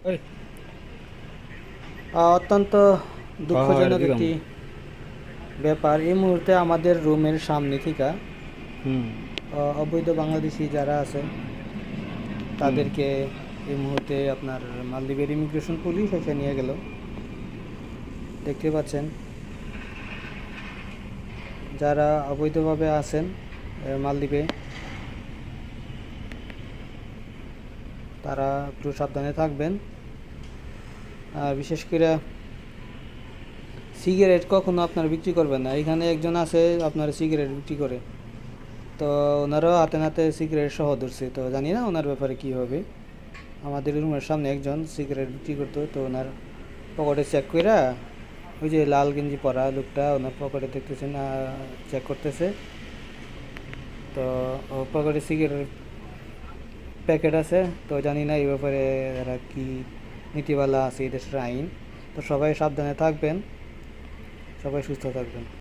ওই অত্যন্ত দুঃখজনক একটি ব্যাপার এই মুহূর্তে আমাদের রুমের সামনে থেকে হুম অবৈধ বাংলাদেশি যারা আছে হুম তাদেরকে এই মুহূর্তে আপনার মালদ্বীপের ইমিগ্রেশন পুলিশ এসে নিয়ে গেল। দেখতে পাচ্ছেন যারা অবৈধভাবে আছেন মালদ্বীপে, তারা একটু সাবধানে থাকবেন। আর বিশেষ করে সিগারেট কখনো আপনার বিক্রি করবেন না। এখানে একজন আছে আপনার সিগারেট বিক্রি করে, তো ওনারাও হাতে নাতে সিগারেট সহ ধরছে, তো জানি না ওনার ব্যাপারে কী হবে। আমাদের রুমের সামনে একজন সিগারেট বিক্রি করতো, তো ওনার পকেটে চেক কইরা ওই যে লাল গেঞ্জি পরা লোকটা ওনার পকেটে দেখতেছেন, চেক করতেছে। তো পকেটে সিগারেট প্যাকেট আছে, তো জানি না এই ব্যাপারে এরা কি নীতিমালা আছে এই দেশের আইন। তো সবাই সাবধানে থাকবেন, সবাই সুস্থ থাকবেন।